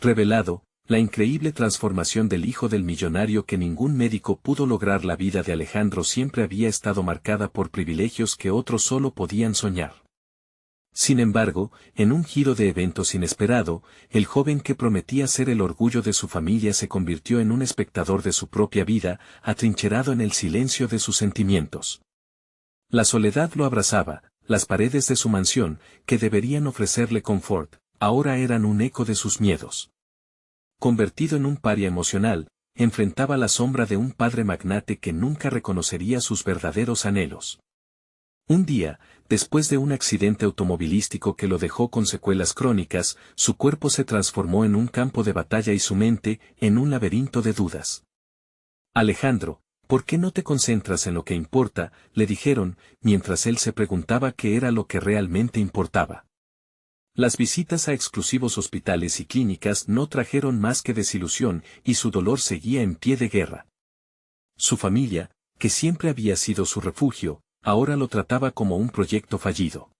revelado, la increíble transformación del hijo del millonario que ningún médico pudo lograr. La vida de Alejandro siempre había estado marcada por privilegios que otros solo podían soñar. Sin embargo, en un giro de eventos inesperado, el joven que prometía ser el orgullo de su familia se convirtió en un espectador de su propia vida, atrincherado en el silencio de sus sentimientos. La soledad lo abrazaba, las paredes de su mansión, que deberían ofrecerle confort, ahora eran un eco de sus miedos. Convertido en un paria emocional, enfrentaba la sombra de un padre magnate que nunca reconocería sus verdaderos anhelos. Un día, después de un accidente automovilístico que lo dejó con secuelas crónicas, su cuerpo se transformó en un campo de batalla y su mente, en un laberinto de dudas. Alejandro, ¿por qué no te concentras en lo que importa?, le dijeron, mientras él se preguntaba qué era lo que realmente importaba. Las visitas a exclusivos hospitales y clínicas no trajeron más que desilusión y su dolor seguía en pie de guerra. Su familia, que siempre había sido su refugio, ahora lo trataba como un proyecto fallido.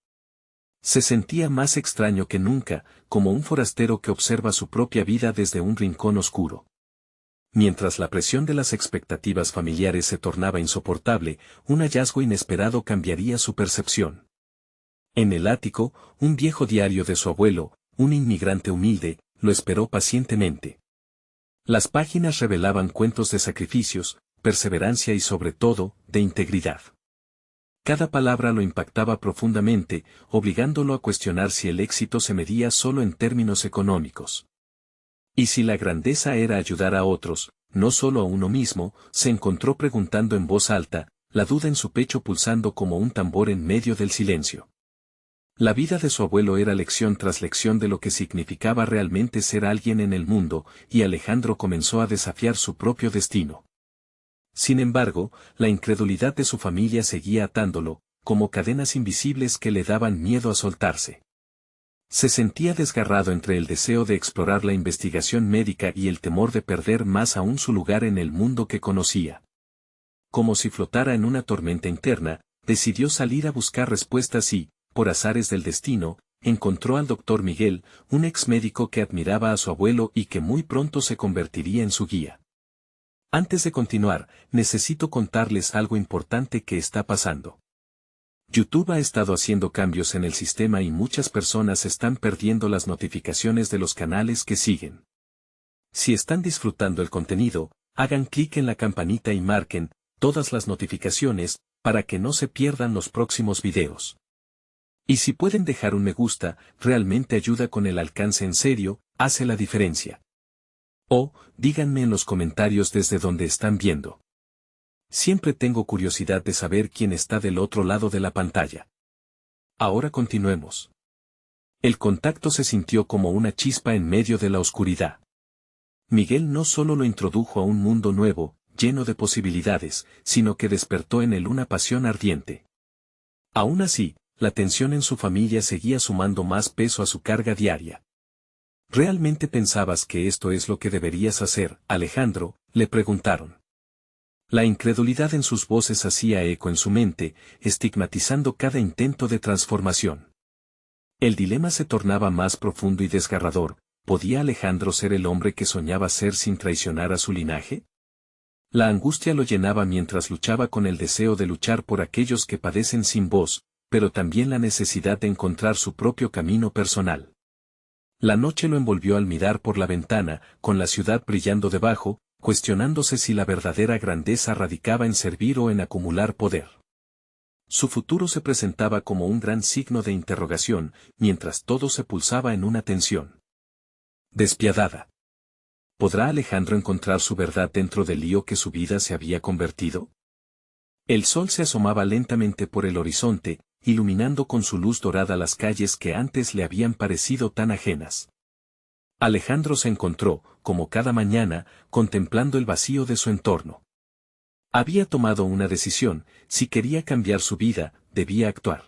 Se sentía más extraño que nunca, como un forastero que observa su propia vida desde un rincón oscuro. Mientras la presión de las expectativas familiares se tornaba insoportable, un hallazgo inesperado cambiaría su percepción. En el ático, un viejo diario de su abuelo, un inmigrante humilde, lo esperó pacientemente. Las páginas revelaban cuentos de sacrificios, perseverancia y sobre todo, de integridad. Cada palabra lo impactaba profundamente, obligándolo a cuestionar si el éxito se medía solo en términos económicos. Y si la grandeza era ayudar a otros, no solo a uno mismo, se encontró preguntando en voz alta, la duda en su pecho pulsando como un tambor en medio del silencio. La vida de su abuelo era lección tras lección de lo que significaba realmente ser alguien en el mundo, y Alejandro comenzó a desafiar su propio destino. Sin embargo, la incredulidad de su familia seguía atándolo, como cadenas invisibles que le daban miedo a soltarse. Se sentía desgarrado entre el deseo de explorar la investigación médica y el temor de perder más aún su lugar en el mundo que conocía. Como si flotara en una tormenta interna, decidió salir a buscar respuestas y, por azares del destino, encontró al doctor Miguel, un ex médico que admiraba a su abuelo y que muy pronto se convertiría en su guía. Antes de continuar, necesito contarles algo importante que está pasando. YouTube ha estado haciendo cambios en el sistema y muchas personas están perdiendo las notificaciones de los canales que siguen. Si están disfrutando el contenido, hagan clic en la campanita y marquen todas las notificaciones para que no se pierdan los próximos videos. Y si pueden dejar un me gusta, realmente ayuda con el alcance en serio, hace la diferencia. O, díganme en los comentarios desde donde están viendo. Siempre tengo curiosidad de saber quién está del otro lado de la pantalla. Ahora continuemos. El contacto se sintió como una chispa en medio de la oscuridad. Miguel no solo lo introdujo a un mundo nuevo, lleno de posibilidades, sino que despertó en él una pasión ardiente. Aún así, la tensión en su familia seguía sumando más peso a su carga diaria. ¿Realmente pensabas que esto es lo que deberías hacer, Alejandro?, le preguntaron. La incredulidad en sus voces hacía eco en su mente, estigmatizando cada intento de transformación. El dilema se tornaba más profundo y desgarrador. ¿Podía Alejandro ser el hombre que soñaba ser sin traicionar a su linaje? La angustia lo llenaba mientras luchaba con el deseo de luchar por aquellos que padecen sin voz, pero también la necesidad de encontrar su propio camino personal. La noche lo envolvió al mirar por la ventana, con la ciudad brillando debajo, cuestionándose si la verdadera grandeza radicaba en servir o en acumular poder. Su futuro se presentaba como un gran signo de interrogación, mientras todo se pulsaba en una tensión despiadada. ¿Podrá Alejandro encontrar su verdad dentro del lío que su vida se había convertido? El sol se asomaba lentamente por el horizonte, iluminando con su luz dorada las calles que antes le habían parecido tan ajenas. Alejandro se encontró, como cada mañana, contemplando el vacío de su entorno. Había tomado una decisión: si quería cambiar su vida, debía actuar.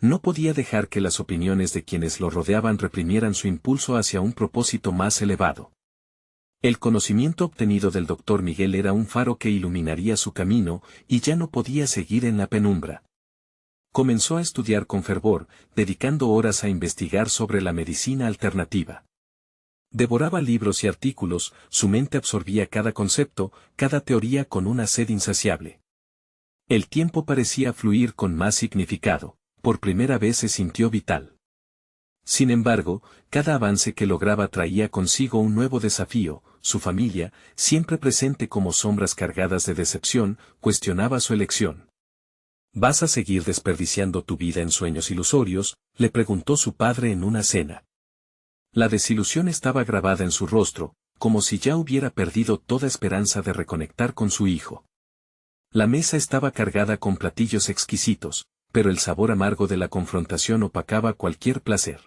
No podía dejar que las opiniones de quienes lo rodeaban reprimieran su impulso hacia un propósito más elevado. El conocimiento obtenido del doctor Miguel era un faro que iluminaría su camino, y ya no podía seguir en la penumbra. Comenzó a estudiar con fervor, dedicando horas a investigar sobre la medicina alternativa. Devoraba libros y artículos, su mente absorbía cada concepto, cada teoría con una sed insaciable. El tiempo parecía fluir con más significado, por primera vez se sintió vital. Sin embargo, cada avance que lograba traía consigo un nuevo desafío, su familia, siempre presente como sombras cargadas de decepción, cuestionaba su elección. ¿Vas a seguir desperdiciando tu vida en sueños ilusorios?, le preguntó su padre en una cena. La desilusión estaba grabada en su rostro, como si ya hubiera perdido toda esperanza de reconectar con su hijo. La mesa estaba cargada con platillos exquisitos, pero el sabor amargo de la confrontación opacaba cualquier placer.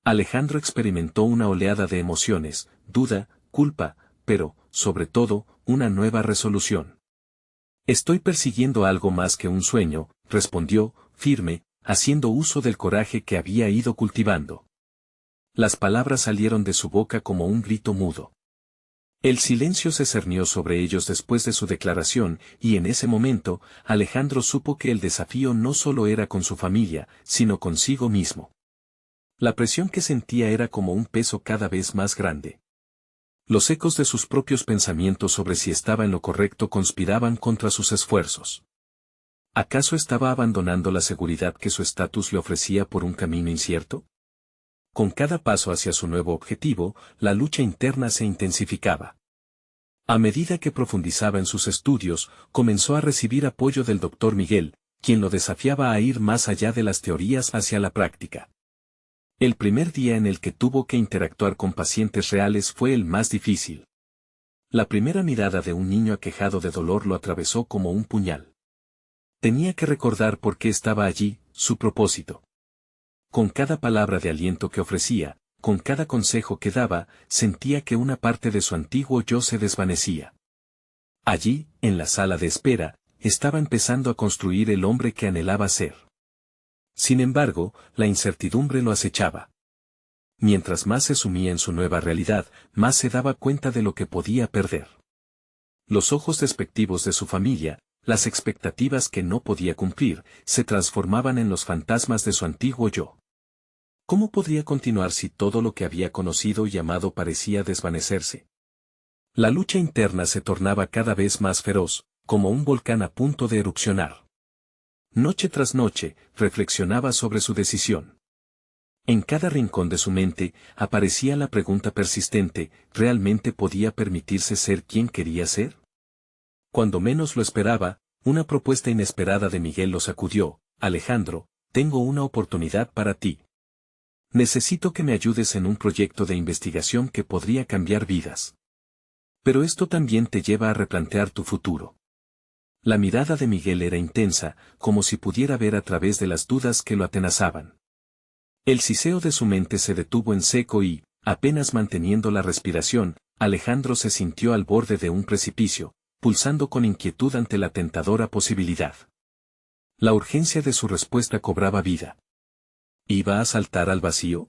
Alejandro experimentó una oleada de emociones, duda, culpa, pero, sobre todo, una nueva resolución. Estoy persiguiendo algo más que un sueño, respondió, firme, haciendo uso del coraje que había ido cultivando. Las palabras salieron de su boca como un grito mudo. El silencio se cernió sobre ellos después de su declaración, y en ese momento, Alejandro supo que el desafío no solo era con su familia, sino consigo mismo. La presión que sentía era como un peso cada vez más grande. Los ecos de sus propios pensamientos sobre si estaba en lo correcto conspiraban contra sus esfuerzos. ¿Acaso estaba abandonando la seguridad que su estatus le ofrecía por un camino incierto? Con cada paso hacia su nuevo objetivo, la lucha interna se intensificaba. A medida que profundizaba en sus estudios, comenzó a recibir apoyo del doctor Miguel, quien lo desafiaba a ir más allá de las teorías hacia la práctica. El primer día en el que tuvo que interactuar con pacientes reales fue el más difícil. La primera mirada de un niño aquejado de dolor lo atravesó como un puñal. Tenía que recordar por qué estaba allí, su propósito. Con cada palabra de aliento que ofrecía, con cada consejo que daba, sentía que una parte de su antiguo yo se desvanecía. Allí, en la sala de espera, estaba empezando a construir el hombre que anhelaba ser. Sin embargo, la incertidumbre lo acechaba. Mientras más se sumía en su nueva realidad, más se daba cuenta de lo que podía perder. Los ojos despectivos de su familia, las expectativas que no podía cumplir, se transformaban en los fantasmas de su antiguo yo. ¿Cómo podría continuar si todo lo que había conocido y amado parecía desvanecerse? La lucha interna se tornaba cada vez más feroz, como un volcán a punto de erupcionar. Noche tras noche, reflexionaba sobre su decisión. En cada rincón de su mente, aparecía la pregunta persistente, ¿realmente podía permitirse ser quien quería ser? Cuando menos lo esperaba, una propuesta inesperada de Miguel lo sacudió. Alejandro, tengo una oportunidad para ti. Necesito que me ayudes en un proyecto de investigación que podría cambiar vidas. Pero esto también te lleva a replantear tu futuro. La mirada de Miguel era intensa, como si pudiera ver a través de las dudas que lo atenazaban. El siseo de su mente se detuvo en seco y, apenas manteniendo la respiración, Alejandro se sintió al borde de un precipicio, pulsando con inquietud ante la tentadora posibilidad. La urgencia de su respuesta cobraba vida. ¿Iba a saltar al vacío?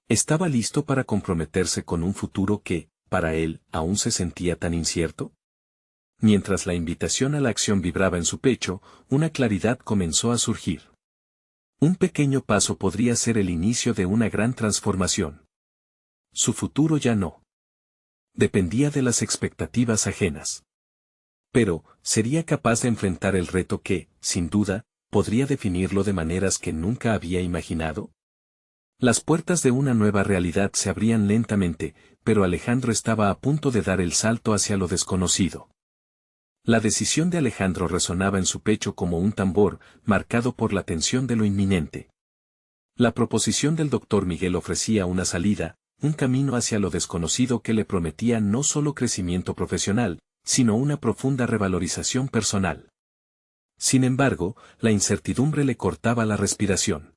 ¿Estaba listo para comprometerse con un futuro que, para él, aún se sentía tan incierto? Mientras la invitación a la acción vibraba en su pecho, una claridad comenzó a surgir. Un pequeño paso podría ser el inicio de una gran transformación. Su futuro ya no dependía de las expectativas ajenas. Pero, ¿sería capaz de enfrentar el reto que, sin duda, podría definirlo de maneras que nunca había imaginado? Las puertas de una nueva realidad se abrían lentamente, pero Alejandro estaba a punto de dar el salto hacia lo desconocido. La decisión de Alejandro resonaba en su pecho como un tambor, marcado por la tensión de lo inminente. La proposición del doctor Miguel ofrecía una salida, un camino hacia lo desconocido que le prometía no solo crecimiento profesional, sino una profunda revalorización personal. Sin embargo, la incertidumbre le cortaba la respiración.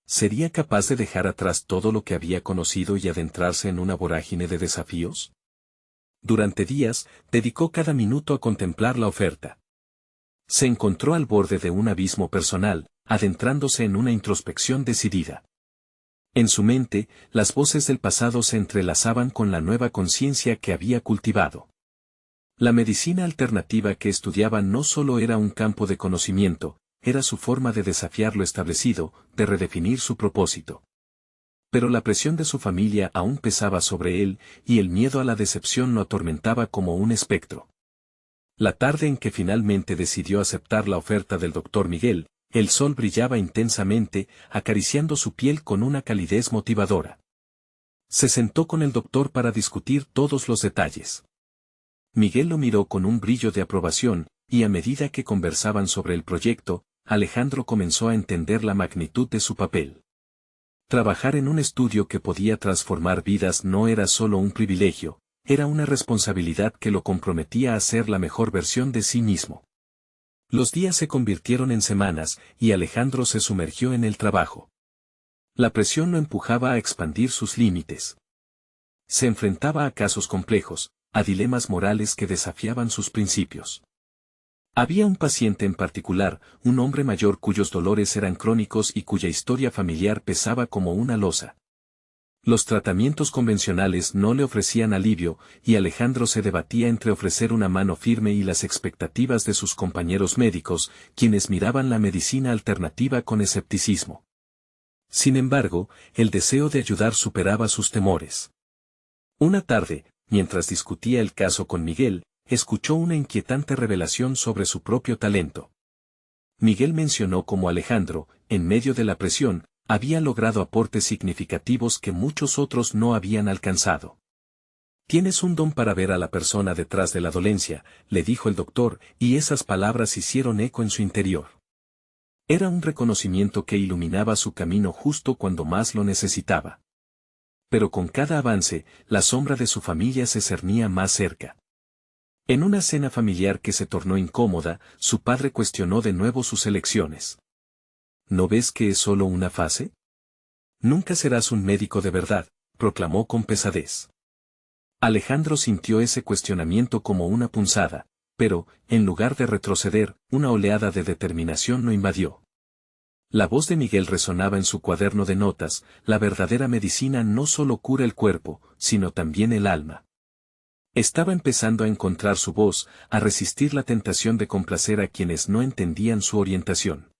¿Sería capaz de dejar atrás todo lo que había conocido y adentrarse en una vorágine de desafíos? Durante días, dedicó cada minuto a contemplar la oferta. Se encontró al borde de un abismo personal, adentrándose en una introspección decidida. En su mente, las voces del pasado se entrelazaban con la nueva conciencia que había cultivado. La medicina alternativa que estudiaba no solo era un campo de conocimiento, era su forma de desafiar lo establecido, de redefinir su propósito. Pero la presión de su familia aún pesaba sobre él, y el miedo a la decepción lo atormentaba como un espectro. La tarde en que finalmente decidió aceptar la oferta del doctor Miguel, el sol brillaba intensamente, acariciando su piel con una calidez motivadora. Se sentó con el doctor para discutir todos los detalles. Miguel lo miró con un brillo de aprobación, y a medida que conversaban sobre el proyecto, Alejandro comenzó a entender la magnitud de su papel. Trabajar en un estudio que podía transformar vidas no era solo un privilegio, era una responsabilidad que lo comprometía a ser la mejor versión de sí mismo. Los días se convirtieron en semanas, y Alejandro se sumergió en el trabajo. La presión lo empujaba a expandir sus límites. Se enfrentaba a casos complejos, a dilemas morales que desafiaban sus principios. Había un paciente en particular, un hombre mayor cuyos dolores eran crónicos y cuya historia familiar pesaba como una losa. Los tratamientos convencionales no le ofrecían alivio, y Alejandro se debatía entre ofrecer una mano firme y las expectativas de sus compañeros médicos, quienes miraban la medicina alternativa con escepticismo. Sin embargo, el deseo de ayudar superaba sus temores. Una tarde, mientras discutía el caso con Miguel, escuchó una inquietante revelación sobre su propio talento. Miguel mencionó cómo Alejandro, en medio de la presión, había logrado aportes significativos que muchos otros no habían alcanzado. «Tienes un don para ver a la persona detrás de la dolencia», le dijo el doctor, y esas palabras hicieron eco en su interior. Era un reconocimiento que iluminaba su camino justo cuando más lo necesitaba. Pero con cada avance, la sombra de su familia se cernía más cerca. En una cena familiar que se tornó incómoda, su padre cuestionó de nuevo sus elecciones. ¿No ves que es solo una fase? Nunca serás un médico de verdad, proclamó con pesadez. Alejandro sintió ese cuestionamiento como una punzada, pero, en lugar de retroceder, una oleada de determinación lo invadió. La voz de Miguel resonaba en su cuaderno de notas: la verdadera medicina no solo cura el cuerpo, sino también el alma. Estaba empezando a encontrar su voz, a resistir la tentación de complacer a quienes no entendían su orientación.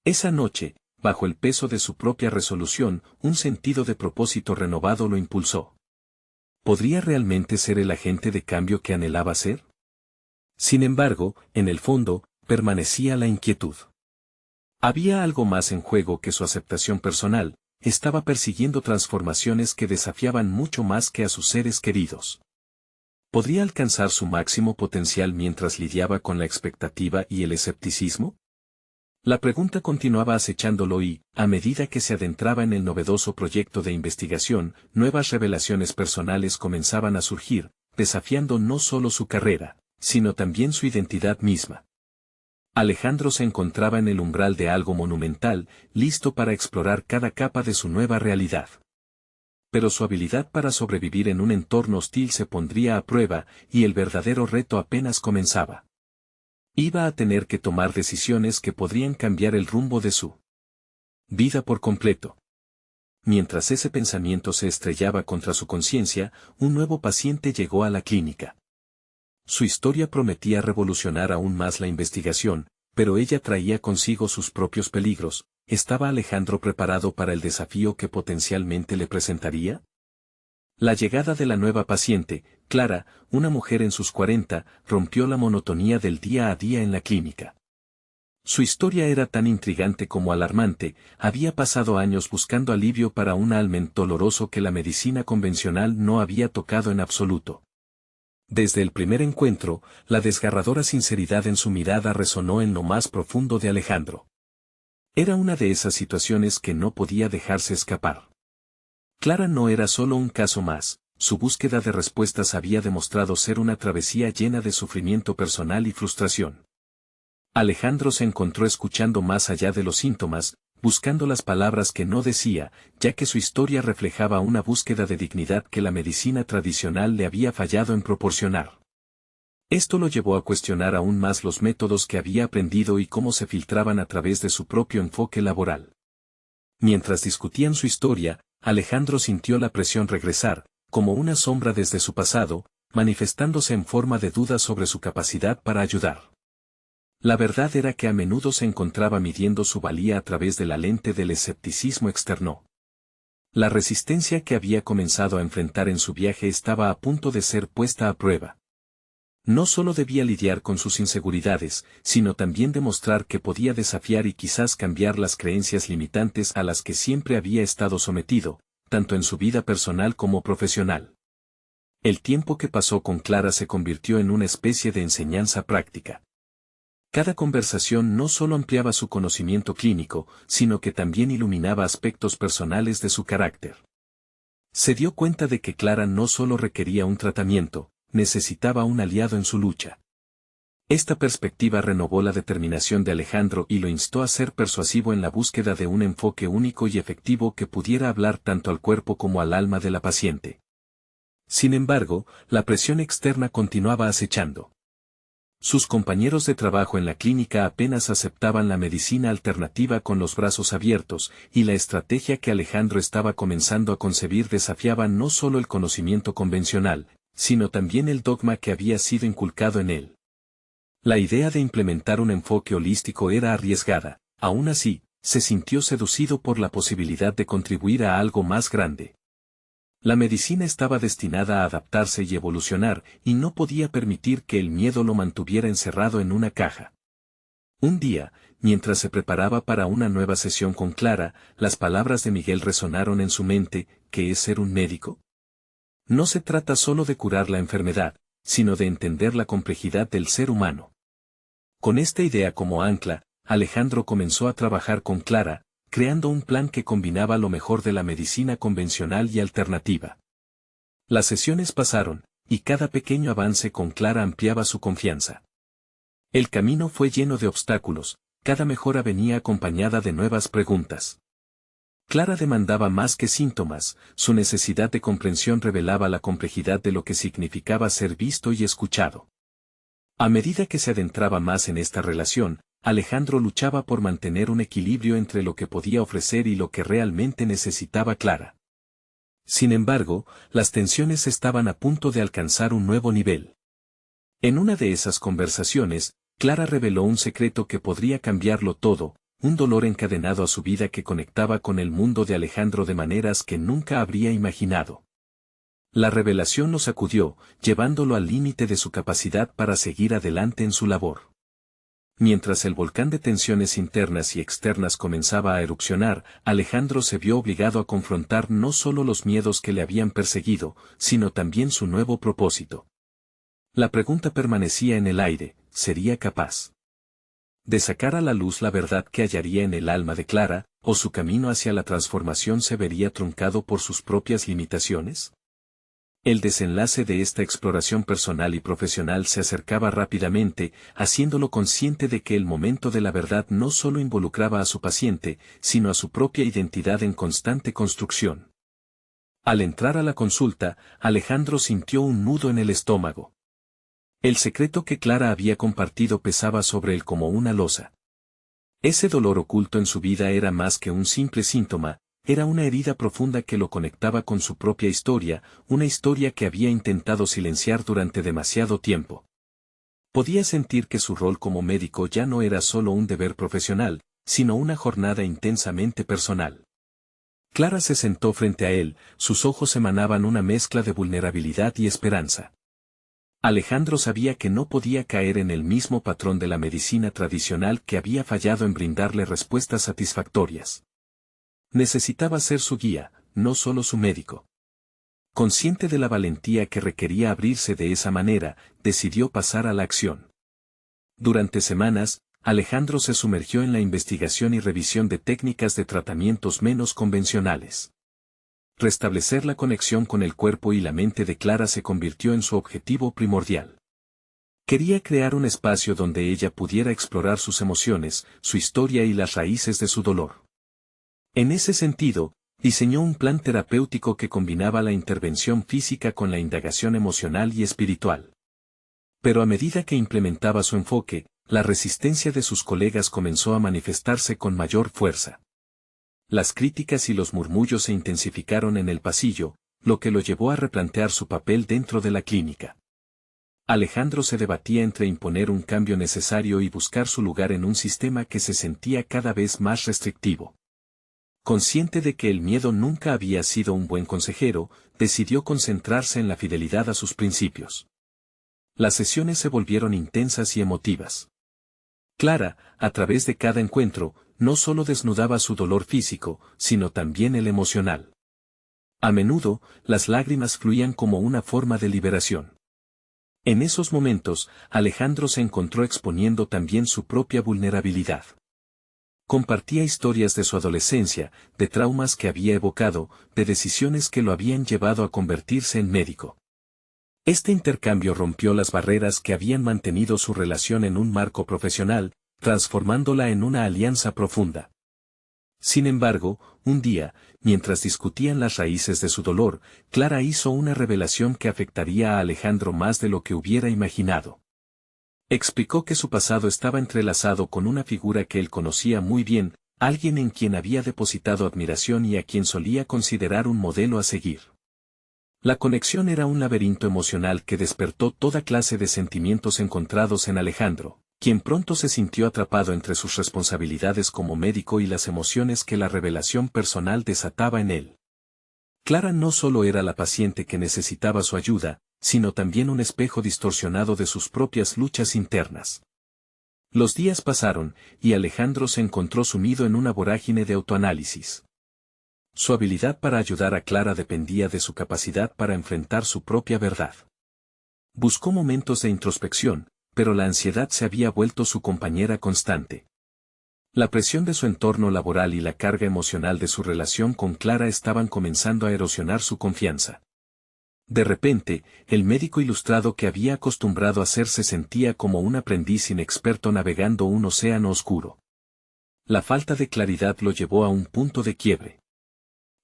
Esa noche, bajo el peso de su propia resolución, un sentido de propósito renovado lo impulsó. ¿Podría realmente ser el agente de cambio que anhelaba ser? Sin embargo, en el fondo, permanecía la inquietud. Había algo más en juego que su aceptación personal, estaba persiguiendo transformaciones que desafiaban mucho más que a sus seres queridos. ¿Podría alcanzar su máximo potencial mientras lidiaba con la expectativa y el escepticismo? La pregunta continuaba acechándolo y, a medida que se adentraba en el novedoso proyecto de investigación, nuevas revelaciones personales comenzaban a surgir, desafiando no solo su carrera, sino también su identidad misma. Alejandro se encontraba en el umbral de algo monumental, listo para explorar cada capa de su nueva realidad. Pero su habilidad para sobrevivir en un entorno hostil se pondría a prueba, y el verdadero reto apenas comenzaba. Iba a tener que tomar decisiones que podrían cambiar el rumbo de su vida por completo. Mientras ese pensamiento se estrellaba contra su conciencia, un nuevo paciente llegó a la clínica. Su historia prometía revolucionar aún más la investigación, pero ella traía consigo sus propios peligros. ¿Estaba Alejandro preparado para el desafío que potencialmente le presentaría? La llegada de la nueva paciente, Clara, una mujer en sus 40, rompió la monotonía del día a día en la clínica. Su historia era tan intrigante como alarmante: había pasado años buscando alivio para un ailmento doloroso que la medicina convencional no había tocado en absoluto. Desde el primer encuentro, la desgarradora sinceridad en su mirada resonó en lo más profundo de Alejandro. Era una de esas situaciones que no podía dejarse escapar. Clara no era solo un caso más, su búsqueda de respuestas había demostrado ser una travesía llena de sufrimiento personal y frustración. Alejandro se encontró escuchando más allá de los síntomas, buscando las palabras que no decía, ya que su historia reflejaba una búsqueda de dignidad que la medicina tradicional le había fallado en proporcionar. Esto lo llevó a cuestionar aún más los métodos que había aprendido y cómo se filtraban a través de su propio enfoque laboral. Mientras discutían su historia, Alejandro sintió la presión regresar, como una sombra desde su pasado, manifestándose en forma de duda sobre su capacidad para ayudar. La verdad era que a menudo se encontraba midiendo su valía a través de la lente del escepticismo externo. La resistencia que había comenzado a enfrentar en su viaje estaba a punto de ser puesta a prueba. No solo debía lidiar con sus inseguridades, sino también demostrar que podía desafiar y quizás cambiar las creencias limitantes a las que siempre había estado sometido, tanto en su vida personal como profesional. El tiempo que pasó con Clara se convirtió en una especie de enseñanza práctica. Cada conversación no solo ampliaba su conocimiento clínico, sino que también iluminaba aspectos personales de su carácter. Se dio cuenta de que Clara no solo requería un tratamiento, necesitaba un aliado en su lucha. Esta perspectiva renovó la determinación de Alejandro y lo instó a ser persuasivo en la búsqueda de un enfoque único y efectivo que pudiera hablar tanto al cuerpo como al alma de la paciente. Sin embargo, la presión externa continuaba acechando. Sus compañeros de trabajo en la clínica apenas aceptaban la medicina alternativa con los brazos abiertos, y la estrategia que Alejandro estaba comenzando a concebir desafiaba no solo el conocimiento convencional, sino también el dogma que había sido inculcado en él. La idea de implementar un enfoque holístico era arriesgada, aún así, se sintió seducido por la posibilidad de contribuir a algo más grande. La medicina estaba destinada a adaptarse y evolucionar, y no podía permitir que el miedo lo mantuviera encerrado en una caja. Un día, mientras se preparaba para una nueva sesión con Clara, las palabras de Miguel resonaron en su mente: ¿qué es ser un médico? No se trata solo de curar la enfermedad, sino de entender la complejidad del ser humano. Con esta idea como ancla, Alejandro comenzó a trabajar con Clara, creando un plan que combinaba lo mejor de la medicina convencional y alternativa. Las sesiones pasaron, y cada pequeño avance con Clara ampliaba su confianza. El camino fue lleno de obstáculos, cada mejora venía acompañada de nuevas preguntas. Clara demandaba más que síntomas, su necesidad de comprensión revelaba la complejidad de lo que significaba ser visto y escuchado. A medida que se adentraba más en esta relación, Alejandro luchaba por mantener un equilibrio entre lo que podía ofrecer y lo que realmente necesitaba Clara. Sin embargo, las tensiones estaban a punto de alcanzar un nuevo nivel. En una de esas conversaciones, Clara reveló un secreto que podría cambiarlo todo, un dolor encadenado a su vida que conectaba con el mundo de Alejandro de maneras que nunca habría imaginado. La revelación lo sacudió, llevándolo al límite de su capacidad para seguir adelante en su labor. Mientras el volcán de tensiones internas y externas comenzaba a erupcionar, Alejandro se vio obligado a confrontar no solo los miedos que le habían perseguido, sino también su nuevo propósito. La pregunta permanecía en el aire: ¿sería capaz de sacar a la luz la verdad que hallaría en el alma de Clara, o su camino hacia la transformación se vería truncado por sus propias limitaciones? El desenlace de esta exploración personal y profesional se acercaba rápidamente, haciéndolo consciente de que el momento de la verdad no solo involucraba a su paciente, sino a su propia identidad en constante construcción. Al entrar a la consulta, Alejandro sintió un nudo en el estómago. El secreto que Clara había compartido pesaba sobre él como una losa. Ese dolor oculto en su vida era más que un simple síntoma, era una herida profunda que lo conectaba con su propia historia, una historia que había intentado silenciar durante demasiado tiempo. Podía sentir que su rol como médico ya no era solo un deber profesional, sino una jornada intensamente personal. Clara se sentó frente a él, sus ojos emanaban una mezcla de vulnerabilidad y esperanza. Alejandro sabía que no podía caer en el mismo patrón de la medicina tradicional que había fallado en brindarle respuestas satisfactorias. Necesitaba ser su guía, no solo su médico. Consciente de la valentía que requería abrirse de esa manera, decidió pasar a la acción. Durante semanas, Alejandro se sumergió en la investigación y revisión de técnicas de tratamientos menos convencionales. Restablecer la conexión con el cuerpo y la mente de Clara se convirtió en su objetivo primordial. Quería crear un espacio donde ella pudiera explorar sus emociones, su historia y las raíces de su dolor. En ese sentido, diseñó un plan terapéutico que combinaba la intervención física con la indagación emocional y espiritual. Pero a medida que implementaba su enfoque, la resistencia de sus colegas comenzó a manifestarse con mayor fuerza. Las críticas y los murmullos se intensificaron en el pasillo, lo que lo llevó a replantear su papel dentro de la clínica. Alejandro se debatía entre imponer un cambio necesario y buscar su lugar en un sistema que se sentía cada vez más restrictivo. Consciente de que el miedo nunca había sido un buen consejero, decidió concentrarse en la fidelidad a sus principios. Las sesiones se volvieron intensas y emotivas. Clara, a través de cada encuentro, no solo desnudaba su dolor físico, sino también el emocional. A menudo, las lágrimas fluían como una forma de liberación. En esos momentos, Alejandro se encontró exponiendo también su propia vulnerabilidad. Compartía historias de su adolescencia, de traumas que había evocado, de decisiones que lo habían llevado a convertirse en médico. Este intercambio rompió las barreras que habían mantenido su relación en un marco profesional, transformándola en una alianza profunda. Sin embargo, un día, mientras discutían las raíces de su dolor, Clara hizo una revelación que afectaría a Alejandro más de lo que hubiera imaginado. Explicó que su pasado estaba entrelazado con una figura que él conocía muy bien, alguien en quien había depositado admiración y a quien solía considerar un modelo a seguir. La conexión era un laberinto emocional que despertó toda clase de sentimientos encontrados en Alejandro, quien pronto se sintió atrapado entre sus responsabilidades como médico y las emociones que la revelación personal desataba en él. Clara no solo era la paciente que necesitaba su ayuda, sino también un espejo distorsionado de sus propias luchas internas. Los días pasaron, y Alejandro se encontró sumido en una vorágine de autoanálisis. Su habilidad para ayudar a Clara dependía de su capacidad para enfrentar su propia verdad. Buscó momentos de introspección, pero la ansiedad se había vuelto su compañera constante. La presión de su entorno laboral y la carga emocional de su relación con Clara estaban comenzando a erosionar su confianza. De repente, el médico ilustrado que había acostumbrado a ser se sentía como un aprendiz inexperto navegando un océano oscuro. La falta de claridad lo llevó a un punto de quiebre.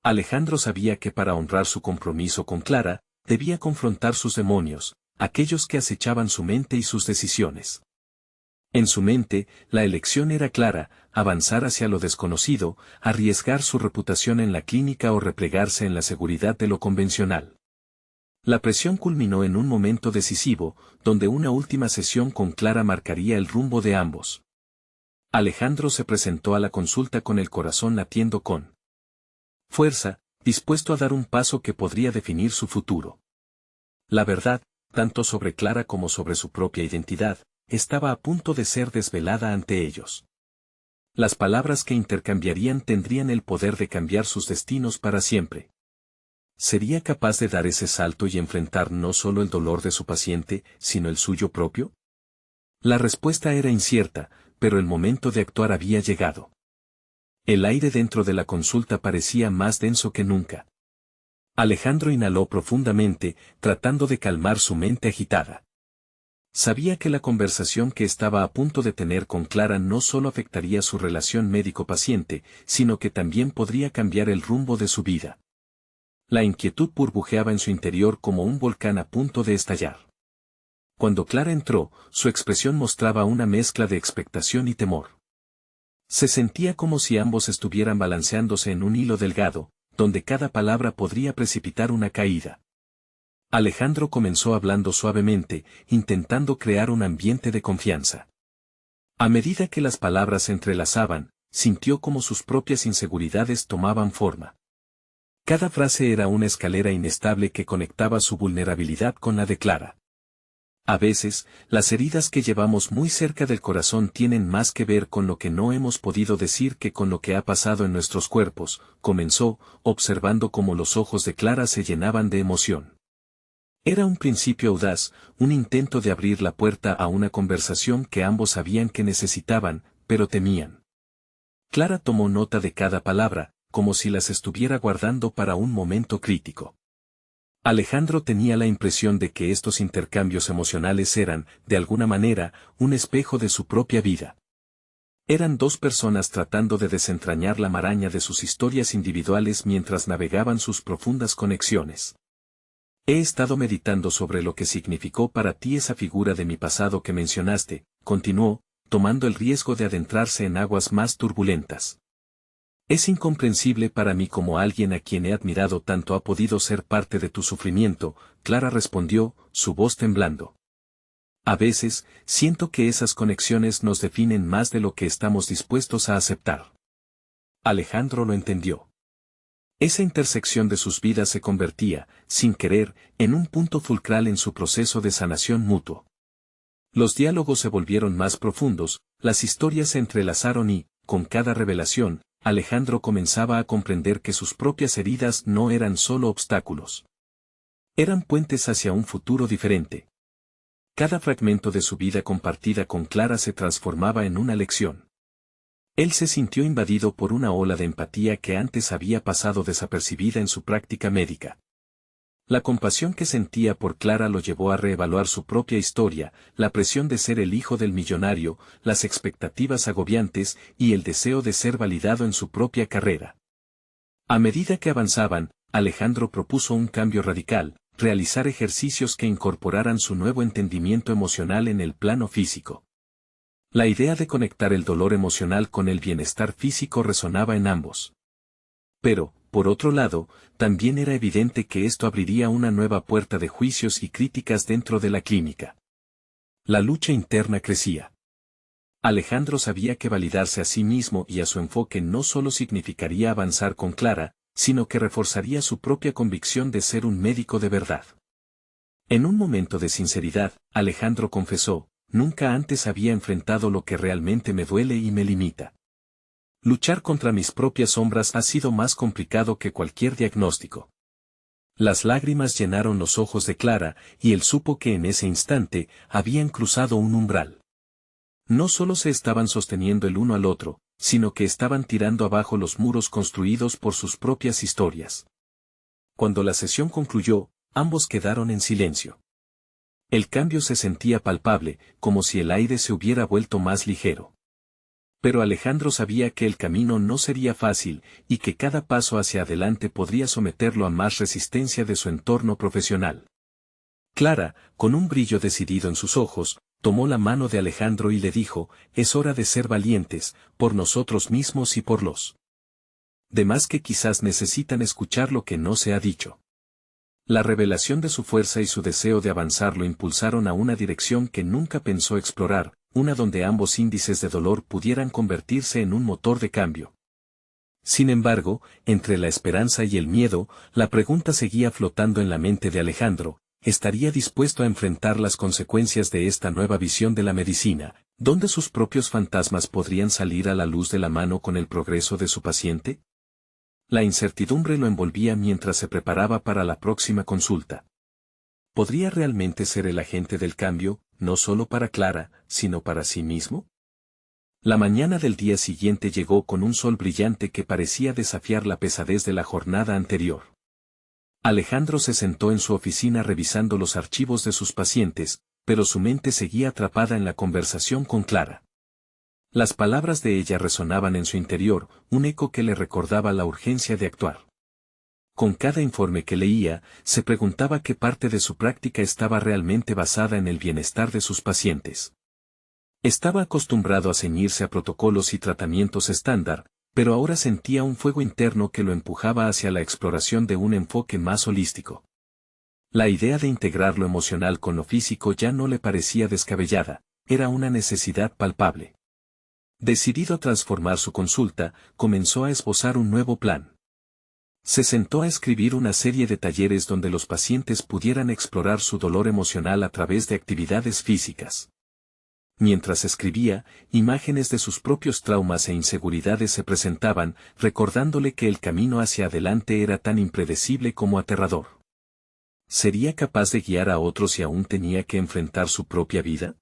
Alejandro sabía que para honrar su compromiso con Clara, debía confrontar sus demonios, aquellos que acechaban su mente y sus decisiones. En su mente, la elección era clara: avanzar hacia lo desconocido, arriesgar su reputación en la clínica o replegarse en la seguridad de lo convencional. La presión culminó en un momento decisivo, donde una última sesión con Clara marcaría el rumbo de ambos. Alejandro se presentó a la consulta con el corazón latiendo con fuerza, dispuesto a dar un paso que podría definir su futuro. La verdad, tanto sobre Clara como sobre su propia identidad, estaba a punto de ser desvelada ante ellos. Las palabras que intercambiarían tendrían el poder de cambiar sus destinos para siempre. ¿Sería capaz de dar ese salto y enfrentar no solo el dolor de su paciente, sino el suyo propio? La respuesta era incierta, pero el momento de actuar había llegado. El aire dentro de la consulta parecía más denso que nunca. Alejandro inhaló profundamente, tratando de calmar su mente agitada. Sabía que la conversación que estaba a punto de tener con Clara no solo afectaría su relación médico-paciente, sino que también podría cambiar el rumbo de su vida. La inquietud burbujeaba en su interior como un volcán a punto de estallar. Cuando Clara entró, su expresión mostraba una mezcla de expectación y temor. Se sentía como si ambos estuvieran balanceándose en un hilo delgado, donde cada palabra podría precipitar una caída. Alejandro comenzó hablando suavemente, intentando crear un ambiente de confianza. A medida que las palabras se entrelazaban, sintió como sus propias inseguridades tomaban forma. Cada frase era una escalera inestable que conectaba su vulnerabilidad con la de Clara. A veces, las heridas que llevamos muy cerca del corazón tienen más que ver con lo que no hemos podido decir que con lo que ha pasado en nuestros cuerpos, comenzó, observando cómo los ojos de Clara se llenaban de emoción. Era un principio audaz, un intento de abrir la puerta a una conversación que ambos sabían que necesitaban, pero temían. Clara tomó nota de cada palabra, como si las estuviera guardando para un momento crítico. Alejandro tenía la impresión de que estos intercambios emocionales eran, de alguna manera, un espejo de su propia vida. Eran dos personas tratando de desentrañar la maraña de sus historias individuales mientras navegaban sus profundas conexiones. He estado meditando sobre lo que significó para ti esa figura de mi pasado que mencionaste, continuó, tomando el riesgo de adentrarse en aguas más turbulentas. Es incomprensible para mí cómo alguien a quien he admirado tanto ha podido ser parte de tu sufrimiento, Clara respondió, su voz temblando. A veces, siento que esas conexiones nos definen más de lo que estamos dispuestos a aceptar. Alejandro lo entendió. Esa intersección de sus vidas se convertía, sin querer, en un punto fulcral en su proceso de sanación mutuo. Los diálogos se volvieron más profundos, las historias se entrelazaron y, con cada revelación, Alejandro comenzaba a comprender que sus propias heridas no eran solo obstáculos. Eran puentes hacia un futuro diferente. Cada fragmento de su vida compartida con Clara se transformaba en una lección. Él se sintió invadido por una ola de empatía que antes había pasado desapercibida en su práctica médica. La compasión que sentía por Clara lo llevó a reevaluar su propia historia, la presión de ser el hijo del millonario, las expectativas agobiantes y el deseo de ser validado en su propia carrera. A medida que avanzaban, Alejandro propuso un cambio radical, realizar ejercicios que incorporaran su nuevo entendimiento emocional en el plano físico. La idea de conectar el dolor emocional con el bienestar físico resonaba en ambos. Pero, por otro lado, también era evidente que esto abriría una nueva puerta de juicios y críticas dentro de la clínica. La lucha interna crecía. Alejandro sabía que validarse a sí mismo y a su enfoque no solo significaría avanzar con Clara, sino que reforzaría su propia convicción de ser un médico de verdad. En un momento de sinceridad, Alejandro confesó: nunca antes había enfrentado lo que realmente me duele y me limita. Luchar contra mis propias sombras ha sido más complicado que cualquier diagnóstico. Las lágrimas llenaron los ojos de Clara, y él supo que en ese instante habían cruzado un umbral. No solo se estaban sosteniendo el uno al otro, sino que estaban tirando abajo los muros construidos por sus propias historias. Cuando la sesión concluyó, ambos quedaron en silencio. El cambio se sentía palpable, como si el aire se hubiera vuelto más ligero. Pero Alejandro sabía que el camino no sería fácil, y que cada paso hacia adelante podría someterlo a más resistencia de su entorno profesional. Clara, con un brillo decidido en sus ojos, tomó la mano de Alejandro y le dijo: es hora de ser valientes, por nosotros mismos y por los demás que quizás necesitan escuchar lo que no se ha dicho. La revelación de su fuerza y su deseo de avanzar lo impulsaron a una dirección que nunca pensó explorar, una donde ambos índices de dolor pudieran convertirse en un motor de cambio. Sin embargo, entre la esperanza y el miedo, la pregunta seguía flotando en la mente de Alejandro: ¿estaría dispuesto a enfrentar las consecuencias de esta nueva visión de la medicina, donde sus propios fantasmas podrían salir a la luz de la mano con el progreso de su paciente? La incertidumbre lo envolvía mientras se preparaba para la próxima consulta. ¿Podría realmente ser el agente del cambio, no solo para Clara, sino para sí mismo? La mañana del día siguiente llegó con un sol brillante que parecía desafiar la pesadez de la jornada anterior. Alejandro se sentó en su oficina revisando los archivos de sus pacientes, pero su mente seguía atrapada en la conversación con Clara. Las palabras de ella resonaban en su interior, un eco que le recordaba la urgencia de actuar. Con cada informe que leía, se preguntaba qué parte de su práctica estaba realmente basada en el bienestar de sus pacientes. Estaba acostumbrado a ceñirse a protocolos y tratamientos estándar, pero ahora sentía un fuego interno que lo empujaba hacia la exploración de un enfoque más holístico. La idea de integrar lo emocional con lo físico ya no le parecía descabellada, era una necesidad palpable. Decidido a transformar su consulta, comenzó a esbozar un nuevo plan. Se sentó a escribir una serie de talleres donde los pacientes pudieran explorar su dolor emocional a través de actividades físicas. Mientras escribía, imágenes de sus propios traumas e inseguridades se presentaban, recordándole que el camino hacia adelante era tan impredecible como aterrador. ¿Sería capaz de guiar a otros si aún tenía que enfrentar su propia vida?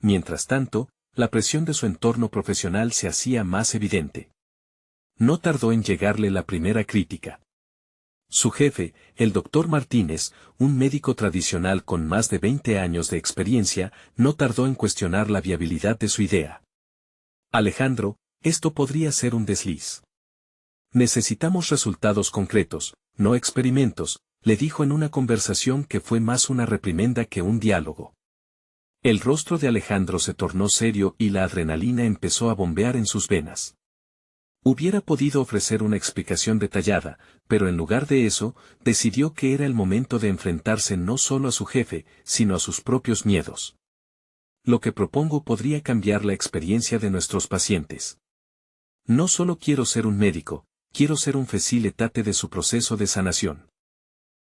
Mientras tanto, la presión de su entorno profesional se hacía más evidente. No tardó en llegarle la primera crítica. Su jefe, el doctor Martínez, un médico tradicional con más de 20 años de experiencia, no tardó en cuestionar la viabilidad de su idea. Alejandro, esto podría ser un desliz. Necesitamos resultados concretos, no experimentos, le dijo en una conversación que fue más una reprimenda que un diálogo. El rostro de Alejandro se tornó serio y la adrenalina empezó a bombear en sus venas. Hubiera podido ofrecer una explicación detallada, pero en lugar de eso, decidió que era el momento de enfrentarse no solo a su jefe, sino a sus propios miedos. Lo que propongo podría cambiar la experiencia de nuestros pacientes. No solo quiero ser un médico, quiero ser un facilitante de su proceso de sanación.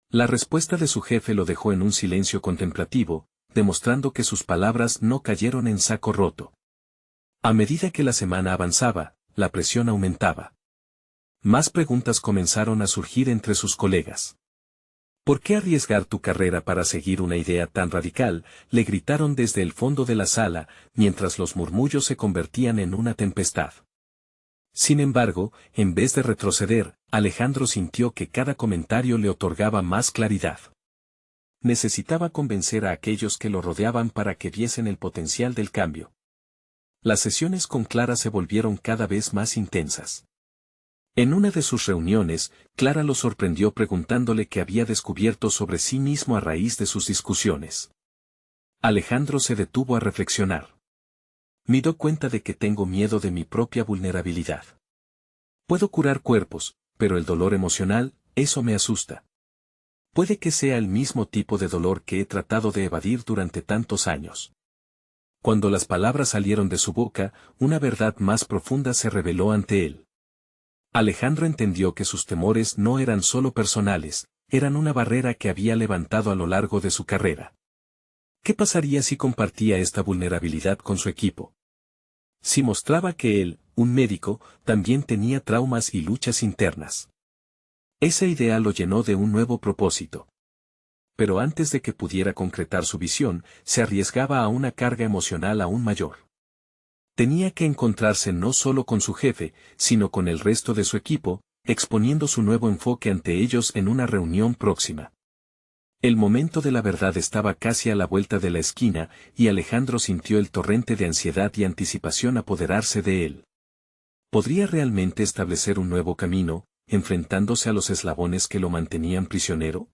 La respuesta de su jefe lo dejó en un silencio contemplativo, demostrando que sus palabras no cayeron en saco roto. A medida que la semana avanzaba, la presión aumentaba. Más preguntas comenzaron a surgir entre sus colegas. ¿Por qué arriesgar tu carrera para seguir una idea tan radical?, le gritaron desde el fondo de la sala, mientras los murmullos se convertían en una tempestad. Sin embargo, en vez de retroceder, Alejandro sintió que cada comentario le otorgaba más claridad. Necesitaba convencer a aquellos que lo rodeaban para que viesen el potencial del cambio. Las sesiones con Clara se volvieron cada vez más intensas. En una de sus reuniones, Clara lo sorprendió preguntándole qué había descubierto sobre sí mismo a raíz de sus discusiones. Alejandro se detuvo a reflexionar. Me doy cuenta de que tengo miedo de mi propia vulnerabilidad. Puedo curar cuerpos, pero el dolor emocional, eso me asusta. Puede que sea el mismo tipo de dolor que he tratado de evadir durante tantos años. Cuando las palabras salieron de su boca, una verdad más profunda se reveló ante él. Alejandro entendió que sus temores no eran solo personales, eran una barrera que había levantado a lo largo de su carrera. ¿Qué pasaría si compartía esta vulnerabilidad con su equipo? Si mostraba que él, un médico, también tenía traumas y luchas internas. Esa idea lo llenó de un nuevo propósito. Pero antes de que pudiera concretar su visión, se arriesgaba a una carga emocional aún mayor. Tenía que encontrarse no solo con su jefe, sino con el resto de su equipo, exponiendo su nuevo enfoque ante ellos en una reunión próxima. El momento de la verdad estaba casi a la vuelta de la esquina, y Alejandro sintió el torrente de ansiedad y anticipación apoderarse de él. ¿Podría realmente establecer un nuevo camino, enfrentándose a los eslabones que lo mantenían prisionero?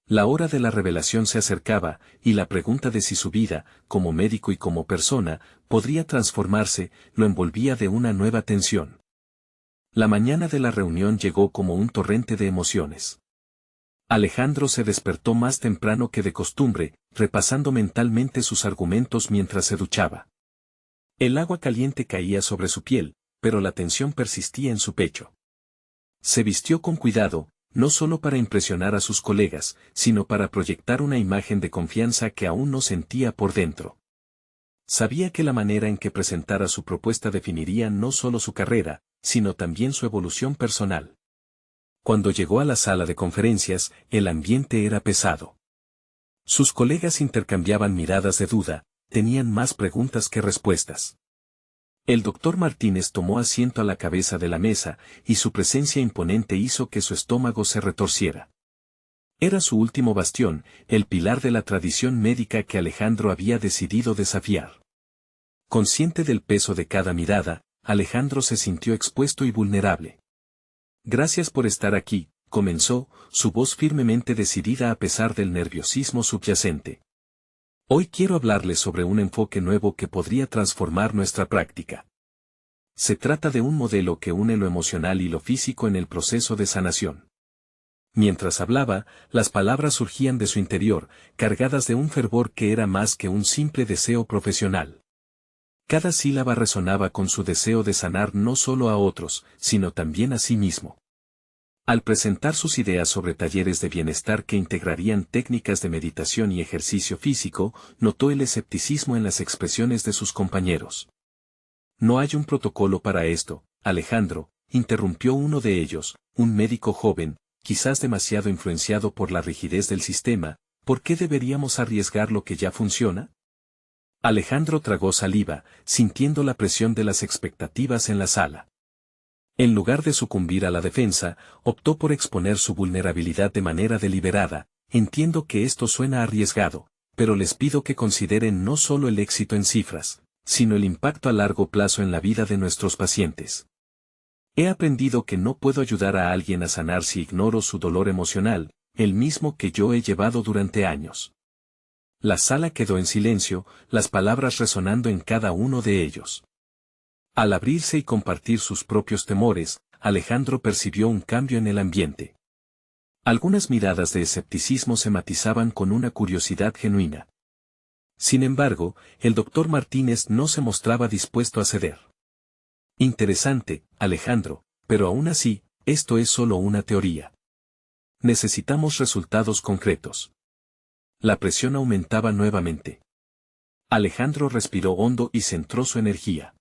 La hora de la revelación se acercaba, y la pregunta de si su vida, como médico y como persona, podría transformarse, lo envolvía de una nueva tensión. La mañana de la reunión llegó como un torrente de emociones. Alejandro se despertó más temprano que de costumbre, repasando mentalmente sus argumentos mientras se duchaba. El agua caliente caía sobre su piel, pero la tensión persistía en su pecho. Se vistió con cuidado, no solo para impresionar a sus colegas, sino para proyectar una imagen de confianza que aún no sentía por dentro. Sabía que la manera en que presentara su propuesta definiría no solo su carrera, sino también su evolución personal. Cuando llegó a la sala de conferencias, el ambiente era pesado. Sus colegas intercambiaban miradas de duda, tenían más preguntas que respuestas. El doctor Martínez tomó asiento a la cabeza de la mesa, y su presencia imponente hizo que su estómago se retorciera. Era su último bastión, el pilar de la tradición médica que Alejandro había decidido desafiar. Consciente del peso de cada mirada, Alejandro se sintió expuesto y vulnerable. Gracias por estar aquí, comenzó, su voz firmemente decidida a pesar del nerviosismo subyacente. Hoy quiero hablarles sobre un enfoque nuevo que podría transformar nuestra práctica. Se trata de un modelo que une lo emocional y lo físico en el proceso de sanación. Mientras hablaba, las palabras surgían de su interior, cargadas de un fervor que era más que un simple deseo profesional. Cada sílaba resonaba con su deseo de sanar no solo a otros, sino también a sí mismo. Al presentar sus ideas sobre talleres de bienestar que integrarían técnicas de meditación y ejercicio físico, notó el escepticismo en las expresiones de sus compañeros. No hay un protocolo para esto, Alejandro, interrumpió uno de ellos, un médico joven, quizás demasiado influenciado por la rigidez del sistema. ¿Por qué deberíamos arriesgar lo que ya funciona? Alejandro tragó saliva, sintiendo la presión de las expectativas en la sala. En lugar de sucumbir a la defensa, optó por exponer su vulnerabilidad de manera deliberada. Entiendo que esto suena arriesgado, pero les pido que consideren no solo el éxito en cifras, sino el impacto a largo plazo en la vida de nuestros pacientes. He aprendido que no puedo ayudar a alguien a sanar si ignoro su dolor emocional, el mismo que yo he llevado durante años. La sala quedó en silencio, las palabras resonando en cada uno de ellos. Al abrirse y compartir sus propios temores, Alejandro percibió un cambio en el ambiente. Algunas miradas de escepticismo se matizaban con una curiosidad genuina. Sin embargo, el doctor Martínez no se mostraba dispuesto a ceder. Interesante, Alejandro, pero aún así, esto es solo una teoría. Necesitamos resultados concretos. La presión aumentaba nuevamente. Alejandro respiró hondo y centró su energía.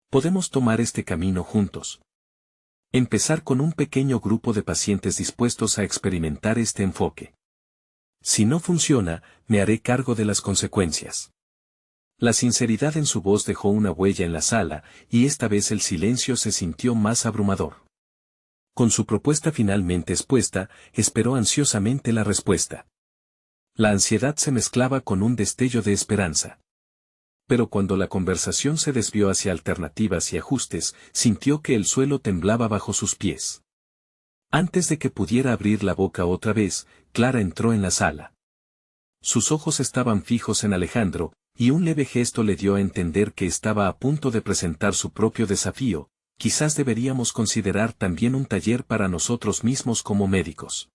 Podemos tomar este camino juntos. Empezar con un pequeño grupo de pacientes dispuestos a experimentar este enfoque. Si no funciona, me haré cargo de las consecuencias. La sinceridad en su voz dejó una huella en la sala, y esta vez el silencio se sintió más abrumador. Con su propuesta finalmente expuesta, esperó ansiosamente la respuesta. La ansiedad se mezclaba con un destello de esperanza. Pero cuando la conversación se desvió hacia alternativas y ajustes, sintió que el suelo temblaba bajo sus pies. Antes de que pudiera abrir la boca otra vez, Clara entró en la sala. Sus ojos estaban fijos en Alejandro, y un leve gesto le dio a entender que estaba a punto de presentar su propio desafío. Quizás deberíamos considerar también un taller para nosotros mismos como médicos.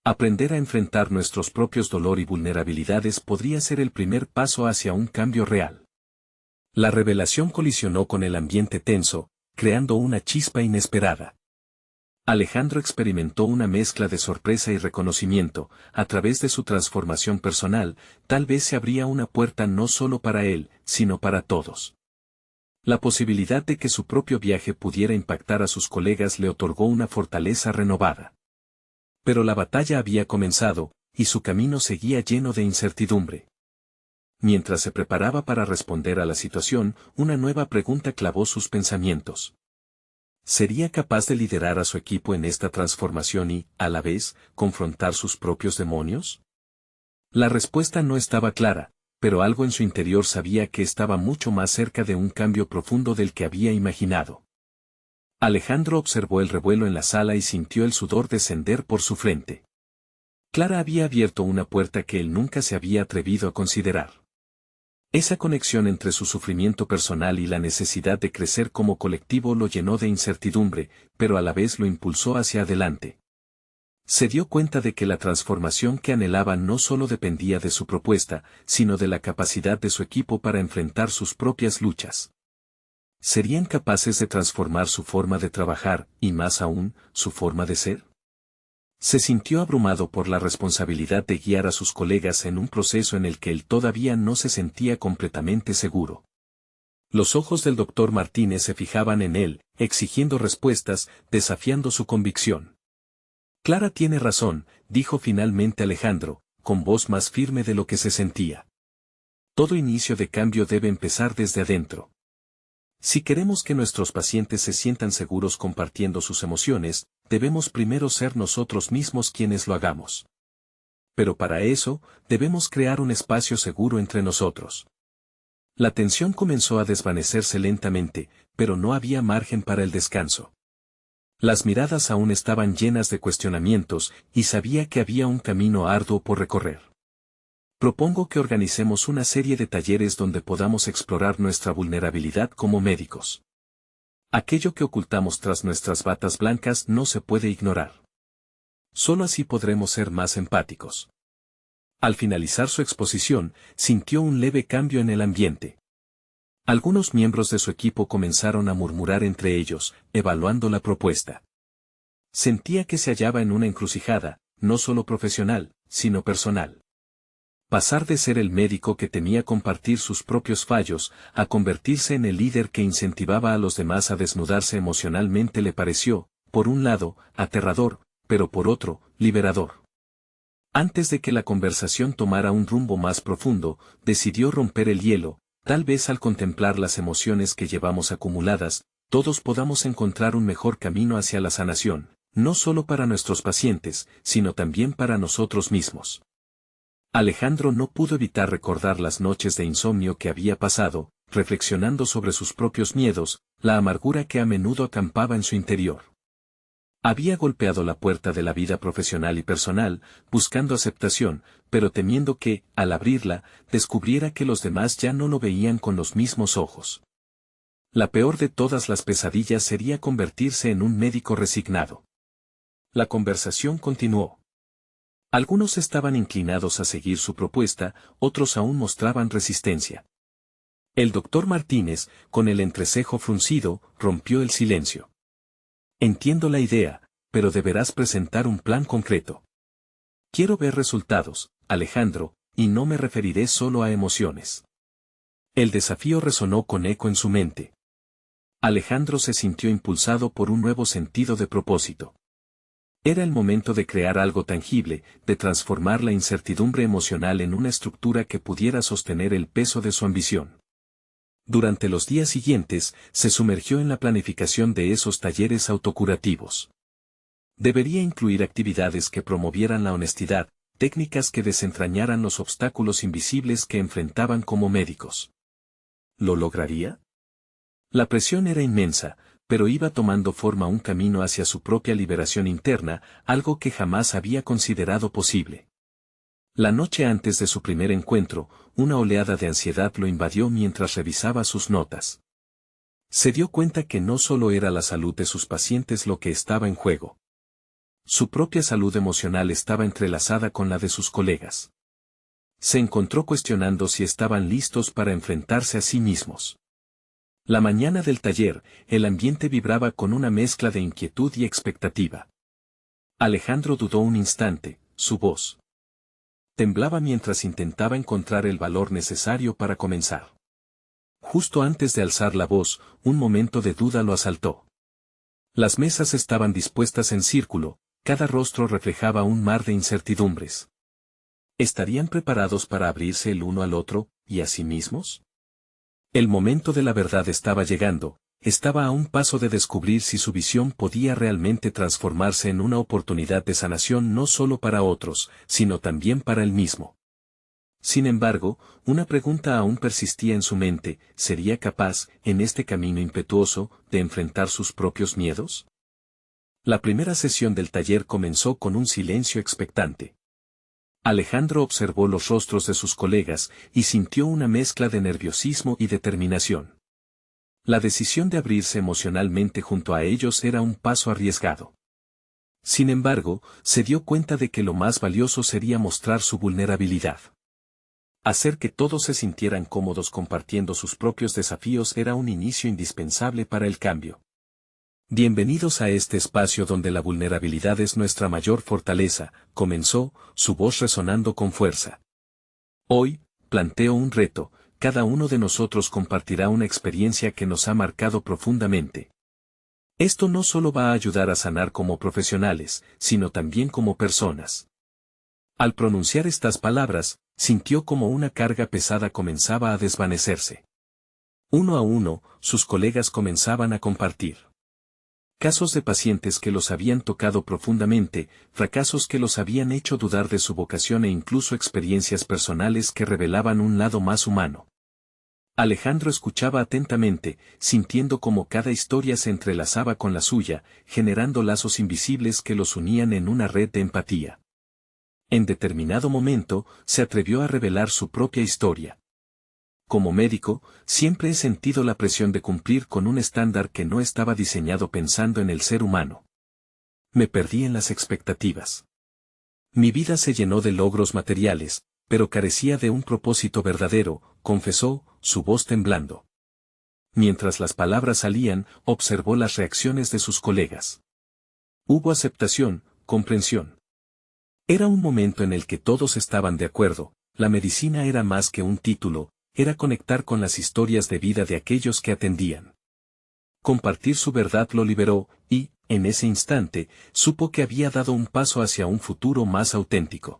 Aprender a enfrentar nuestros propios dolor y vulnerabilidades podría ser el primer paso hacia un cambio real. La revelación colisionó con el ambiente tenso, creando una chispa inesperada. Alejandro experimentó una mezcla de sorpresa y reconocimiento. A través de su transformación personal, tal vez se abría una puerta no solo para él, sino para todos. La posibilidad de que su propio viaje pudiera impactar a sus colegas le otorgó una fortaleza renovada. Pero la batalla había comenzado, y su camino seguía lleno de incertidumbre. Mientras se preparaba para responder a la situación, una nueva pregunta clavó sus pensamientos. ¿Sería capaz de liderar a su equipo en esta transformación y, a la vez, confrontar sus propios demonios? La respuesta no estaba clara, pero algo en su interior sabía que estaba mucho más cerca de un cambio profundo del que había imaginado. Alejandro observó el revuelo en la sala y sintió el sudor descender por su frente. Clara había abierto una puerta que él nunca se había atrevido a considerar. Esa conexión entre su sufrimiento personal y la necesidad de crecer como colectivo lo llenó de incertidumbre, pero a la vez lo impulsó hacia adelante. Se dio cuenta de que la transformación que anhelaba no solo dependía de su propuesta, sino de la capacidad de su equipo para enfrentar sus propias luchas. ¿Serían capaces de transformar su forma de trabajar, y más aún, su forma de ser? Se sintió abrumado por la responsabilidad de guiar a sus colegas en un proceso en el que él todavía no se sentía completamente seguro. Los ojos del doctor Martínez se fijaban en él, exigiendo respuestas, desafiando su convicción. Clara tiene razón, dijo finalmente Alejandro, con voz más firme de lo que se sentía. Todo inicio de cambio debe empezar desde adentro. Si queremos que nuestros pacientes se sientan seguros compartiendo sus emociones, debemos primero ser nosotros mismos quienes lo hagamos. Pero para eso, debemos crear un espacio seguro entre nosotros. La tensión comenzó a desvanecerse lentamente, pero no había margen para el descanso. Las miradas aún estaban llenas de cuestionamientos, y sabía que había un camino arduo por recorrer. Propongo que organicemos una serie de talleres donde podamos explorar nuestra vulnerabilidad como médicos. Aquello que ocultamos tras nuestras batas blancas no se puede ignorar. Solo así podremos ser más empáticos. Al finalizar su exposición, sintió un leve cambio en el ambiente. Algunos miembros de su equipo comenzaron a murmurar entre ellos, evaluando la propuesta. Sentía que se hallaba en una encrucijada, no solo profesional, sino personal. Pasar de ser el médico que temía compartir sus propios fallos, a convertirse en el líder que incentivaba a los demás a desnudarse emocionalmente le pareció, por un lado, aterrador, pero por otro, liberador. Antes de que la conversación tomara un rumbo más profundo, decidió romper el hielo. Tal vez al contemplar las emociones que llevamos acumuladas, todos podamos encontrar un mejor camino hacia la sanación, no solo para nuestros pacientes, sino también para nosotros mismos. Alejandro no pudo evitar recordar las noches de insomnio que había pasado, reflexionando sobre sus propios miedos, la amargura que a menudo acampaba en su interior. Había golpeado la puerta de la vida profesional y personal, buscando aceptación, pero temiendo que, al abrirla, descubriera que los demás ya no lo veían con los mismos ojos. La peor de todas las pesadillas sería convertirse en un médico resignado. La conversación continuó. Algunos estaban inclinados a seguir su propuesta, otros aún mostraban resistencia. El doctor Martínez, con el entrecejo fruncido, rompió el silencio. Entiendo la idea, pero deberás presentar un plan concreto. Quiero ver resultados, Alejandro, y no me referiré solo a emociones. El desafío resonó con eco en su mente. Alejandro se sintió impulsado por un nuevo sentido de propósito. Era el momento de crear algo tangible, de transformar la incertidumbre emocional en una estructura que pudiera sostener el peso de su ambición. Durante los días siguientes, se sumergió en la planificación de esos talleres autocurativos. Debería incluir actividades que promovieran la honestidad, técnicas que desentrañaran los obstáculos invisibles que enfrentaban como médicos. ¿Lo lograría? La presión era inmensa, pero iba tomando forma un camino hacia su propia liberación interna, algo que jamás había considerado posible. La noche antes de su primer encuentro, una oleada de ansiedad lo invadió mientras revisaba sus notas. Se dio cuenta que no solo era la salud de sus pacientes lo que estaba en juego. Su propia salud emocional estaba entrelazada con la de sus colegas. Se encontró cuestionando si estaban listos para enfrentarse a sí mismos. La mañana del taller, el ambiente vibraba con una mezcla de inquietud y expectativa. Alejandro dudó un instante, su voz temblaba mientras intentaba encontrar el valor necesario para comenzar. Justo antes de alzar la voz, un momento de duda lo asaltó. Las mesas estaban dispuestas en círculo, cada rostro reflejaba un mar de incertidumbres. ¿Estarían preparados para abrirse el uno al otro, y a sí mismos? El momento de la verdad estaba llegando, estaba a un paso de descubrir si su visión podía realmente transformarse en una oportunidad de sanación no solo para otros, sino también para él mismo. Sin embargo, una pregunta aún persistía en su mente: ¿sería capaz, en este camino impetuoso, de enfrentar sus propios miedos? La primera sesión del taller comenzó con un silencio expectante. Alejandro observó los rostros de sus colegas y sintió una mezcla de nerviosismo y determinación. La decisión de abrirse emocionalmente junto a ellos era un paso arriesgado. Sin embargo, se dio cuenta de que lo más valioso sería mostrar su vulnerabilidad. Hacer que todos se sintieran cómodos compartiendo sus propios desafíos era un inicio indispensable para el cambio. Bienvenidos a este espacio donde la vulnerabilidad es nuestra mayor fortaleza, comenzó, su voz resonando con fuerza. Hoy, planteo un reto: cada uno de nosotros compartirá una experiencia que nos ha marcado profundamente. Esto no solo va a ayudar a sanar como profesionales, sino también como personas. Al pronunciar estas palabras, sintió como una carga pesada comenzaba a desvanecerse. Uno a uno, sus colegas comenzaban a compartir casos de pacientes que los habían tocado profundamente, fracasos que los habían hecho dudar de su vocación e incluso experiencias personales que revelaban un lado más humano. Alejandro escuchaba atentamente, sintiendo cómo cada historia se entrelazaba con la suya, generando lazos invisibles que los unían en una red de empatía. En determinado momento, se atrevió a revelar su propia historia. Como médico, siempre he sentido la presión de cumplir con un estándar que no estaba diseñado pensando en el ser humano. Me perdí en las expectativas. Mi vida se llenó de logros materiales, pero carecía de un propósito verdadero, confesó, su voz temblando. Mientras las palabras salían, observó las reacciones de sus colegas. Hubo aceptación, comprensión. Era un momento en el que todos estaban de acuerdo: la medicina era más que un título, era conectar con las historias de vida de aquellos que atendían. Compartir su verdad lo liberó, y, en ese instante, supo que había dado un paso hacia un futuro más auténtico.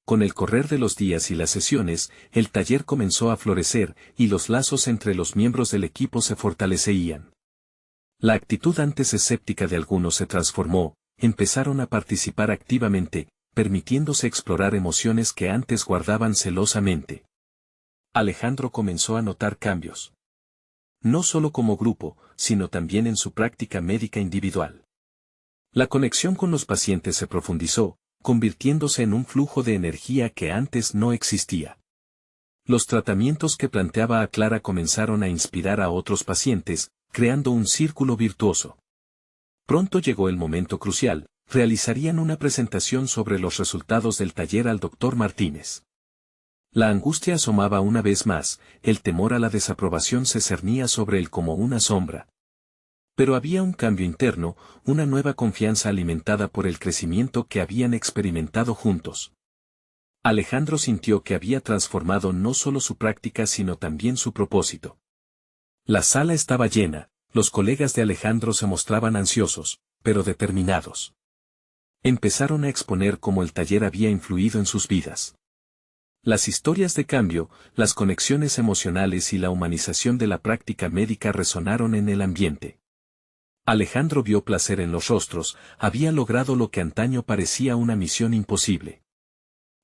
Con el correr de los días y las sesiones, el taller comenzó a florecer, y los lazos entre los miembros del equipo se fortalecían. La actitud antes escéptica de algunos se transformó, empezaron a participar activamente, permitiéndose explorar emociones que antes guardaban celosamente. Alejandro comenzó a notar cambios. No solo como grupo, sino también en su práctica médica individual. La conexión con los pacientes se profundizó, convirtiéndose en un flujo de energía que antes no existía. Los tratamientos que planteaba a Clara comenzaron a inspirar a otros pacientes, creando un círculo virtuoso. Pronto llegó el momento crucial: realizarían una presentación sobre los resultados del taller al Dr. Martínez. La angustia asomaba una vez más, el temor a la desaprobación se cernía sobre él como una sombra. Pero había un cambio interno, una nueva confianza alimentada por el crecimiento que habían experimentado juntos. Alejandro sintió que había transformado no solo su práctica sino también su propósito. La sala estaba llena, los colegas de Alejandro se mostraban ansiosos, pero determinados. Empezaron a exponer cómo el taller había influido en sus vidas. Las historias de cambio, las conexiones emocionales y la humanización de la práctica médica resonaron en el ambiente. Alejandro vio placer en los rostros, había logrado lo que antaño parecía una misión imposible.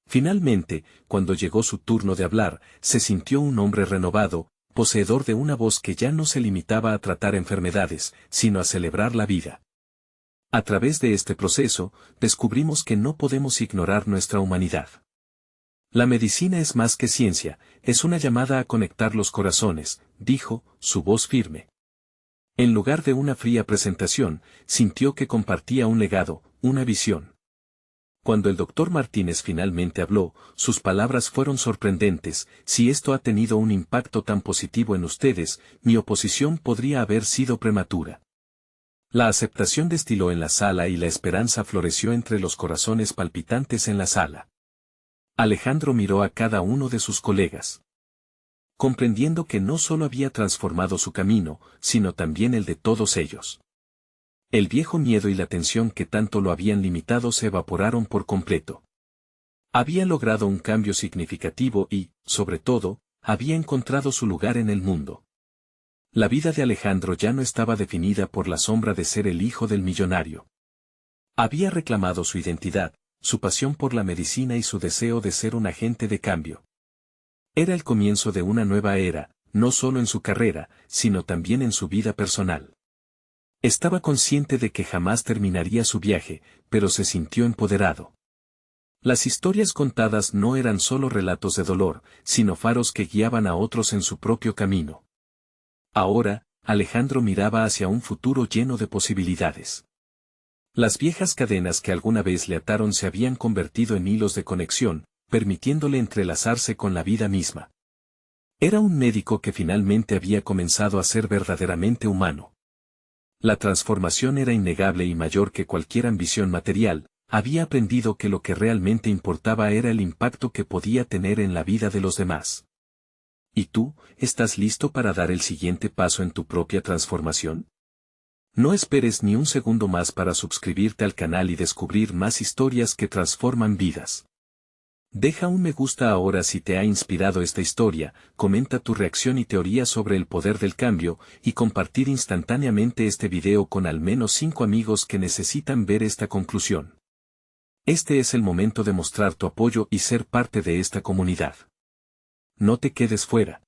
Finalmente, cuando llegó su turno de hablar, se sintió un hombre renovado, poseedor de una voz que ya no se limitaba a tratar enfermedades, sino a celebrar la vida. A través de este proceso, descubrimos que no podemos ignorar nuestra humanidad. La medicina es más que ciencia, es una llamada a conectar los corazones, dijo, su voz firme. En lugar de una fría presentación, sintió que compartía un legado, una visión. Cuando el doctor Martínez finalmente habló, sus palabras fueron sorprendentes: si esto ha tenido un impacto tan positivo en ustedes, mi oposición podría haber sido prematura. La aceptación destiló en la sala y la esperanza floreció entre los corazones palpitantes en la sala. Alejandro miró a cada uno de sus colegas, comprendiendo que no solo había transformado su camino, sino también el de todos ellos. El viejo miedo y la tensión que tanto lo habían limitado se evaporaron por completo. Había logrado un cambio significativo y, sobre todo, había encontrado su lugar en el mundo. La vida de Alejandro ya no estaba definida por la sombra de ser el hijo del millonario. Había reclamado su identidad, su pasión por la medicina y su deseo de ser un agente de cambio. Era el comienzo de una nueva era, no solo en su carrera, sino también en su vida personal. Estaba consciente de que jamás terminaría su viaje, pero se sintió empoderado. Las historias contadas no eran solo relatos de dolor, sino faros que guiaban a otros en su propio camino. Ahora, Alejandro miraba hacia un futuro lleno de posibilidades. Las viejas cadenas que alguna vez le ataron se habían convertido en hilos de conexión, permitiéndole entrelazarse con la vida misma. Era un médico que finalmente había comenzado a ser verdaderamente humano. La transformación era innegable y mayor que cualquier ambición material. Había aprendido que lo que realmente importaba era el impacto que podía tener en la vida de los demás. ¿Y tú, estás listo para dar el siguiente paso en tu propia transformación? No esperes ni un segundo más para suscribirte al canal y descubrir más historias que transforman vidas. Deja un me gusta ahora si te ha inspirado esta historia, comenta tu reacción y teoría sobre el poder del cambio, y compartir instantáneamente este video con al menos 5 amigos que necesitan ver esta conclusión. Este es el momento de mostrar tu apoyo y ser parte de esta comunidad. No te quedes fuera.